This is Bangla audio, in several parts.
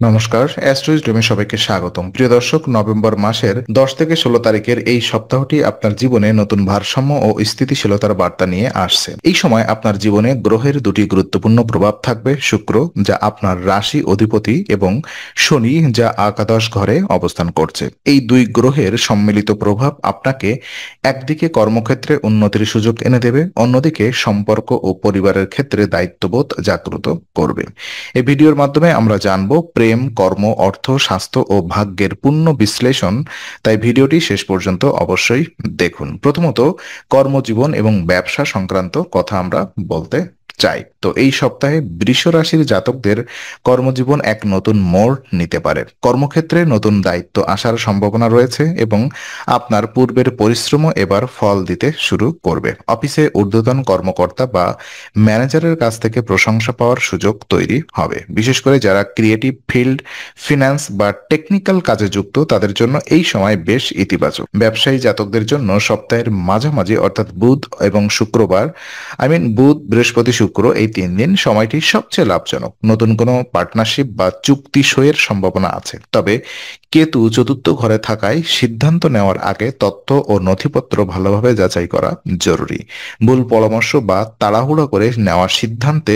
নমস্কার, অ্যাস্ট্রোইজডমে সবাইকে স্বাগতম। প্রিয় দর্শক, নভেম্বর মাসের 10 থেকে 16 তারিখের এই সপ্তাহটি আপনার জীবনে নতুন ভারসাম্য ও স্থিতিশীলতার বার্তা নিয়ে আসছে। এই সময় আপনার জীবনে গ্রহের দুটি গুরুত্বপূর্ণ প্রভাব থাকবে। শুক্র, যা আপনার রাশি অধিপতি, এবং শনি, যা একাদশ ঘরে অবস্থান করছে। এই দুই গ্রহের সম্মিলিত প্রভাব আপনাকে একদিকে কর্মক্ষেত্রে উন্নতির সুযোগ এনে দেবে, অন্যদিকে সম্পর্ক ও পরিবারের ক্ষেত্রে দায়িত্ববোধ জাগ্রত করবে। এই ভিডিওর মাধ্যমে আমরা জানব প্রেম, কর্ম, অর্থ, স্বাস্থ্য ও ভাগ্যের পূর্ণ বিশ্লেষণ। তাই ভিডিওটি শেষ পর্যন্ত অবশ্যই দেখুন। প্রথমত, কর্মজীবন এবং ব্যবসা সংক্রান্ত কথা আমরা বলতে চাই। তো এই সপ্তাহে বৃষ রাশির জাতকদের কর্মজীবন এক নতুন মোড় নিতে পারে। কর্মক্ষেত্রে নতুন দায়িত্ব আসার সম্ভাবনা রয়েছে এবং আপনার পূর্বের পরিশ্রমও এবার ফল দিতে শুরু করবে। অফিসে ঊর্ধ্বতন কর্মকর্তা বা ম্যানেজারের কাছ থেকে প্রশংসা পাওয়ার সুযোগ তৈরি হবে। বিশেষ করে যারা ক্রিয়েটিভ ফিল্ড, ফিন্যান্স বা টেকনিক্যাল কাজে যুক্ত, তাদের জন্য এই সময় বেশ ইতিবাচক। ব্যবসায়ী জাতকদের জন্য সপ্তাহের মাঝামাঝি অর্থাৎ বুধ এবং শুক্রবার, বুধ, বৃহস্পতি, শুক্র, এই 3 দিন সময়টি সবচেয়ে লাভজনক। নতুন কোনো পার্টনারশিপ বা চুক্তি সইয়ের সম্ভাবনা আছে। তবে কেতু চতুর্থ ঘরে থাকায় সিদ্ধান্ত নেওয়ার আগে তথ্য ও নথিপত্র ভালোভাবে যাচাই করা জরুরি। ভুল পরামর্শ বা তাড়াহুড়ো করে নেওয়া সিদ্ধান্তে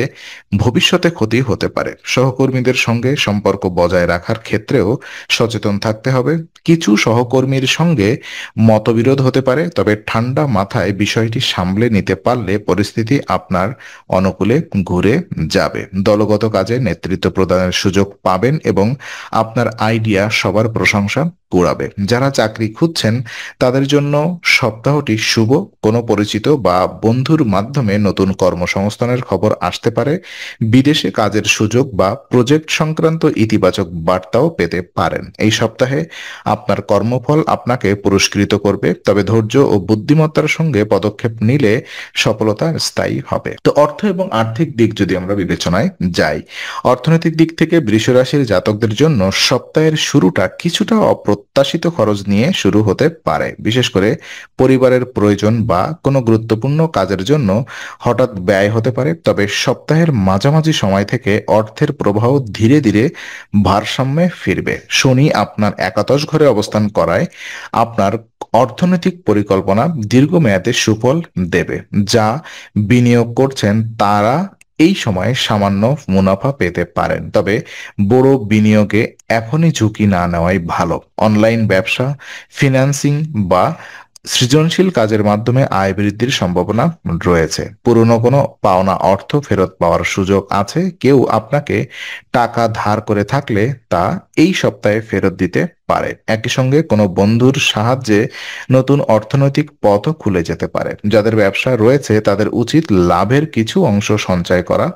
ভবিষ্যতে ক্ষতি হতে পারে। সহকর্মীদের সঙ্গে সম্পর্ক বজায় রাখার ক্ষেত্রেও সচেতন থাকতে হবে। কিছু সহকর্মীর সঙ্গে মতবিরোধ হতে পারে, তবে ঠান্ডা মাথায় বিষয়টি সামলে নিতে পারলে পরিস্থিতি আপনার অনুকূলে ঘুরে যাবে। দলগত কাজে নেতৃত্ব প্রদানের সুযোগ পাবেন এবং আপনার আইডিয়া সবার প্রশংসা কুড়াবে। যারা চাকরি খুঁজছেন তাদের জন্য সপ্তাহটি শুভ। কোনো পরিচিত বা বন্ধুর মাধ্যমে নতুন কর্মসংস্থানের খবর আসতে পারে। বিদেশে কাজের সুযোগ বা প্রজেক্ট সংক্রান্ত ইতিবাচক বার্তাও পেতে পারেন। এই সপ্তাহে আপনার কর্মফল আপনাকে পুরস্কৃত করবে, তবে ধৈর্য ও বুদ্ধিমত্তার সঙ্গে পদক্ষেপ নিলে সফলতা স্থায়ী হবে। তো অর্থ এবং আর্থিক দিক যদি আমরা বিবেচনায় যাই, অর্থনৈতিক দিক থেকে বৃষ রাশির জাতকদের জন্য সপ্তাহের শুরুটা কিছুটা অপ্রত্যাশিত খরচ নিয়ে শুরু হতে পারে। বিশেষ করে পরিবারের প্রয়োজন বা কোনো গুরুত্বপূর্ণ কাজের জন্য হঠাৎ ব্যয় হতে পারে। তবে সপ্তাহের মাঝামাঝি সময় থেকে অর্থের প্রবাহ ধীরে ধীরে ভারসাম্যে ফিরবে। শনি আপনার একাদশ ঘরে অবস্থান করায় আপনার অর্থনৈতিক পরিকল্পনা দীর্ঘমেয়াদে সুফল দেবে। যা বিনিয়োগ করছেন তারা এই সময়ে সামান্য মুনাফা পেতে পারেন, তবে বড় বিনিয়োগে এখনই ঝুঁকি না নেওয়াই ভালো। অনলাইন ব্যবসা, ফিন্যান্সিং বা সৃজনশীল কাজের মাধ্যমে আয় বৃদ্ধির সম্ভাবনা রয়েছে। পুরনো কোনো পাওনা অর্থ ফেরত পাওয়ার সুযোগ আছে। কেউ আপনাকে টাকা ধার করে থাকলে তা এই সপ্তাহে ফেরত দিতে পারে। একই সঙ্গে কোনো বন্ধুর সাহায্যে নতুন অর্থনৈতিক পথও খুলে যেতে পারে। যাদের ব্যবসা রয়েছে তাদের উচিত লাভের কিছু অংশ সঞ্চয় করা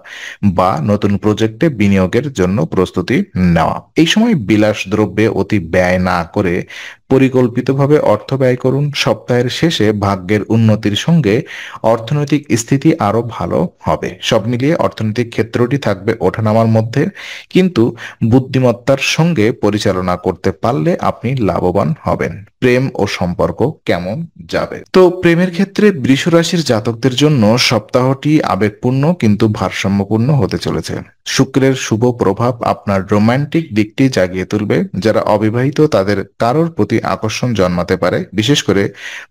বা নতুন প্রজেক্টে বিনিয়োগের জন্য প্রস্তুতি নেওয়া। এই সময় বিলাস দ্রব্যে অতি ব্যয় না করে পরিকল্পিতভাবে অর্থ ব্যয় করুন। সপ্তাহের শেষে ভাগ্যের উন্নতির সঙ্গে অর্থনৈতিক স্থিতি আরো ভালো হবে। সব মিলিয়ে অর্থনৈতিক ক্ষেত্রটি থাকবে ওঠানামার মধ্যে, কিন্তু বুদ্ধিমত্তার সঙ্গে পরিচালনা করতে পারলে আপনি লাভবান হবেন। প্রেম ও সম্পর্ক কেমন যাবে? তো প্রেমের ক্ষেত্রে বৃষ রাশির জাতকদের জন্য সপ্তাহটি আবেগপূর্ণ কিন্তু ভারসাম্যপূর্ণ হতে চলেছে। শুক্রের শুভ প্রভাব আপনার রোমান্টিক দিকটি জাগিয়ে তুলবে। যারা অবিবাহিত তাদের কারোর প্রতি আকর্ষণ জন্মাতে পারে। বিশেষ করে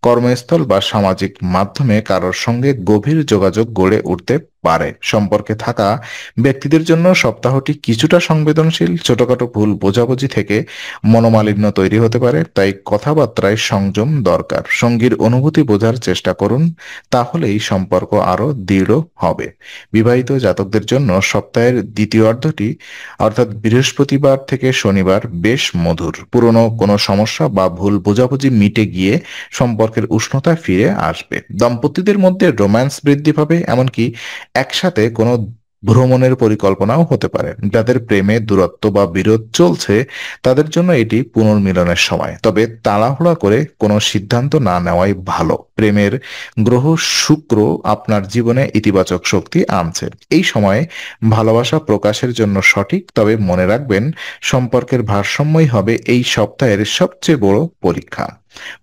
কর্মস্থল বা সামাজিক মাধ্যমে কারোর সঙ্গে গভীর যোগাযোগ গড়ে উঠতে পারে। সম্পর্কে থাকা ব্যক্তিদের জন্য সপ্তাহটি কিছুটা সংবেদনশীল। ছোটখাটো ভুল বোঝাবুঝি থেকে মনোমালিন্য তৈরি হতে পারে, তাই কথাবার্তায় সংযম দরকার। সঙ্গীর অনুভূতি বোঝার চেষ্টা করুন, তাহলেই সম্পর্ক আরো দৃঢ় হবে। বিবাহিত জাতকদের জন্য সপ্তাহের দ্বিতীয়ার্ধটি অর্থাৎ বৃহস্পতিবার থেকে শনিবার বেশ মধুর। পুরনো কোনো সমস্যা বা ভুল বোঝাবুঝি মিটে গিয়ে সম্পর্কের উষ্ণতা ফিরে আসবে। দম্পতিদের মধ্যে রোম্যান্স বৃদ্ধি পাবে, এমনকি একসাথে কোনো ভ্রমণের পরিকল্পনাও হতে পারে। যাদের প্রেমে দূরত্ব বা বিরোধ চলছে তাদের জন্য এটি পুনর্মিলনের সময়, তবে তাড়াহুড়া করে কোনো সিদ্ধান্ত না নেওয়াই ভালো। প্রেমের গ্রহ শুক্র আপনার জীবনে ইতিবাচক শক্তি আনছে। এই সময়ে ভালোবাসা প্রকাশের জন্য সঠিক, তবে মনে রাখবেন সম্পর্কের ভারসাম্যই হবে এই সপ্তাহের সবচেয়ে বড় পরীক্ষা।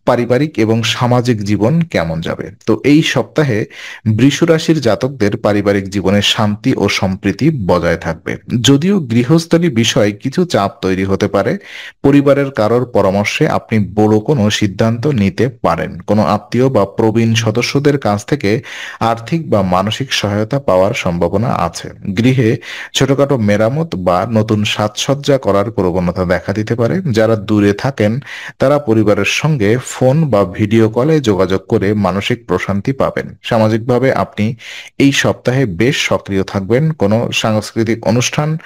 পারিবারিক এবং সামাজিক জীবন কেমন যাবে? তো এই সপ্তাহে বৃষ রাশির জাতকদের পারিবারিক জীবনে শান্তি ও সম্প্রীতি বজায় থাকবে। যদিও গৃহস্থালী বিষয়ে কিছু চাপ তৈরি হতে পারে, পরিবারের কারোর পরামর্শে আপনি বড় কোনো সিদ্ধান্ত নিতে পারেন। কোনো আত্মীয় বা প্রবীণ সদস্যদের কাছ থেকে আর্থিক বা মানসিক সহায়তা পাওয়ার সম্ভাবনা আছে। গৃহে ছোটখাটো মেরামত বা নতুন সাজসজ্জা করার প্রবণতা দেখা দিতে পারে। যারা দূরে থাকেন তারা পরিবারের সঙ্গে ফোন বা ভিডিও কলে যোগাযোগ করে মানসিক প্রশান্তি পাবেন। সামাজিকভাবে আপনি এই সপ্তাহে বেশ সক্রিয় থাকবেন। কোনো সাংস্কৃতিক অনুষ্ঠান,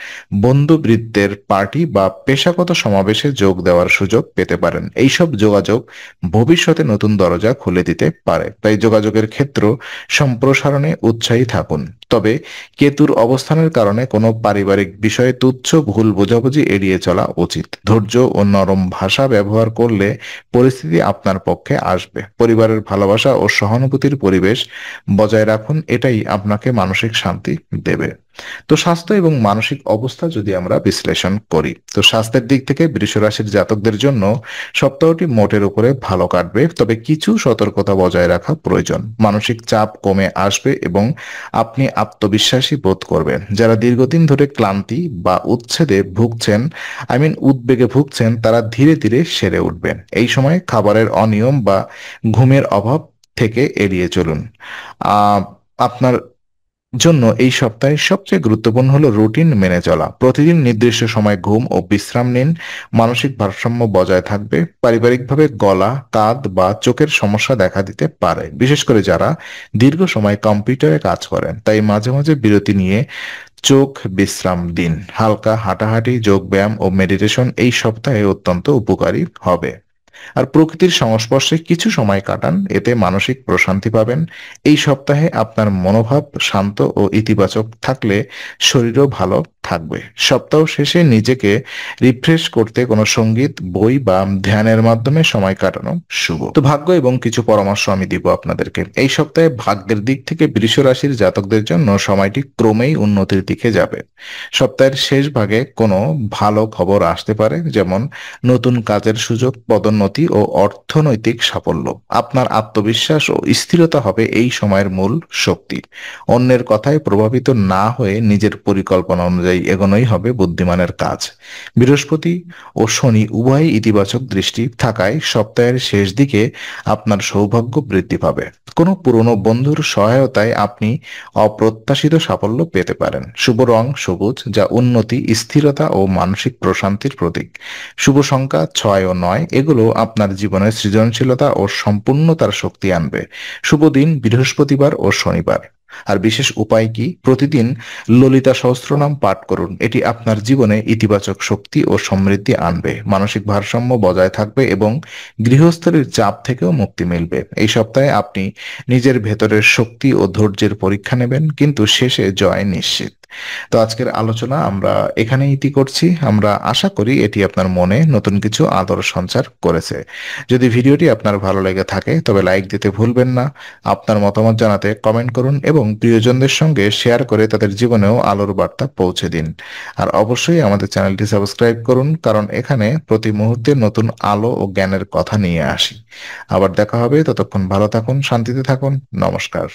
বন্ধুবৃত্তের পার্টি বা পেশাগত সমাবেশে যোগ দেওয়ার সুযোগ পেতে পারেন। এইসব যোগাযোগ ভবিষ্যতে নতুন দরজা খুলে দিতে পারে। তাই যোগাযোগের ক্ষেত্র সম্প্রসারণে উৎসাহী থাকুন। তবে কেতুর অবস্থানের কারণে কোনো পারিবারিক বিষয়ে তুচ্ছ ভুল বোঝাবুঝি এড়িয়ে চলা উচিত। ধৈর্য ও নরম ভাষা ব্যবহার করলে পরিস্থিতি আপনার পক্ষে আসবে। পরিবারের ভালোবাসা ও সহানুভূতির পরিবেশ বজায় রাখুন, এটাই আপনাকে মানসিক শান্তি দেবে। তো স্বাস্থ্য এবং মানসিক অবস্থা যদি আমরা বিশ্লেষণ করি, তো স্বাস্থ্যের দিক থেকে বৃষ রাশির জাতকদের জন্য সপ্তাহটি মোটের উপরে ভালো কাটবে, তবে কিছু সতর্কতা বজায় রাখা প্রয়োজন। মানসিক চাপ কমে আসবে এবং আপনি আত্মবিশ্বাসী বোধ করবেন। যারা দীর্ঘদিন ধরে ক্লান্তি বা উদ্বেগে ভুগছেন, তারা ধীরে ধীরে সেরে উঠবেন। এই সময় খাবারের অনিয়ম বা ঘুমের অভাব থেকে এড়িয়ে চলুন। আহ আপনার জন্য এই সপ্তাহে সবচেয়ে গুরুত্বপূর্ণ হলো রুটিন মেনে চলা। প্রতিদিন নির্দিষ্ট সময় ঘুম ও বিশ্রাম নিন। মানসিক ভারসাম্য বজায় থাকবে। পারিবারিকভাবে গলা, কাঁধ বা চোখের সমস্যা দেখা দিতে পারে, বিশেষ করে যারা দীর্ঘ সময় কম্পিউটারে কাজ করেন। তাই মাঝে মাঝে বিরতি নিয়ে চোখ বিশ্রাম দিন। হালকা হাঁটাহাঁটি, যোগব্যায়াম ও মেডিটেশন এই সপ্তাহে অত্যন্ত উপকারী হবে। আর প্রকৃতির সংস্পর্শে কিছু সময় কাটান, এতে মানসিক প্রশান্তি পাবেন। এই সপ্তাহে আপনার মনোভাব শান্ত ও ইতিবাচক থাকলে শরীরও ভালো থাকবে। সপ্তাহ শেষে নিজেকে রিফ্রেশ করতে কোনো সঙ্গীত, বই বা ধ্যানের মাধ্যমে সময় কাটানো শুভ। তো ভাগ্য এবং কিছু পরামর্শ আমি দিব আপনাদেরকে। এই সপ্তাহে ভাগ্যের দিক থেকে বৃষ রাশির জাতকদের জন্য সময়টি ক্রমেই উন্নতির দিকে যাবে। সপ্তাহের শেষ ভাগে কোনো ভালো খবর আসতে পারে, যেমন নতুন কাজের সুযোগ, পদোন্নতি ও অর্থনৈতিক সাফল্য। আপনার আত্মবিশ্বাস ও স্থিরতা হবে এই সময়ের মূল শক্তি। অন্যের কথায় প্রভাবিত না হয়ে নিজের পরিকল্পনা অনুযায়ী এগোনোই হবে বুদ্ধিমানের কাজ। বৃহস্পতি ও শনি উভয়ই ইতিবাচক দৃষ্টি থাকায় সপ্তাহের শেষ দিকে আপনার সৌভাগ্য বৃদ্ধি পাবে। কোনো পুরনো বন্ধুর সহায়তায় আপনি অপ্রত্যাশিত সাফল্য পেতে পারেন। শুভ রং সবুজ, যা উন্নতি, স্থিরতা ও মানসিক প্রশান্তির প্রতীক। শুভ সংখ্যা 6 ও 9, এগুলো আপনার জীবনের সৃজনশীলতা ও সম্পূর্ণতার শক্তি আনবে। শুভ দিন বৃহস্পতিবার ও শনিবার। আর বিশেষ উপায় কি? প্রতিদিন ললিতা সহস্রনাম পাঠ করুন। এটি আপনার জীবনে ইতিবাচক শক্তি ও সমৃদ্ধি আনবে। মানসিক ভারসাম্য বজায় থাকবে এবং গৃহস্থলীর চাপ থেকেও মুক্তি মিলবে। এই সপ্তাহে আপনি নিজের ভেতরের শক্তি ও ধৈর্যের পরীক্ষা নেবেন, কিন্তু শেষে জয় নিশ্চিত। তো আজকের আলোচনা আমরা এখানেই ইতি করছি। আমরা আশা করি এটি আপনার মনে নতুন কিছু আলোর সঞ্চার করেছে। যদি ভিডিওটি আপনার ভালো লেগে থাকে তবে লাইক দিতে ভুলবেন না। আপনার মতামত জানাতে কমেন্ট করুন এবং প্রিয়জনদের সঙ্গে শেয়ার করে তাদের জীবনেও আলোর বার্তা পৌঁছে দিন। আর অবশ্যই আমাদের চ্যানেলটি সাবস্ক্রাইব করুন, কারণ এখানে প্রতি মুহূর্তে নতুন আলো ও জ্ঞানের কথা নিয়ে আসি। আবার দেখা হবে, ততক্ষণ ভালো থাকুন, শান্তিতে থাকুন। নমস্কার।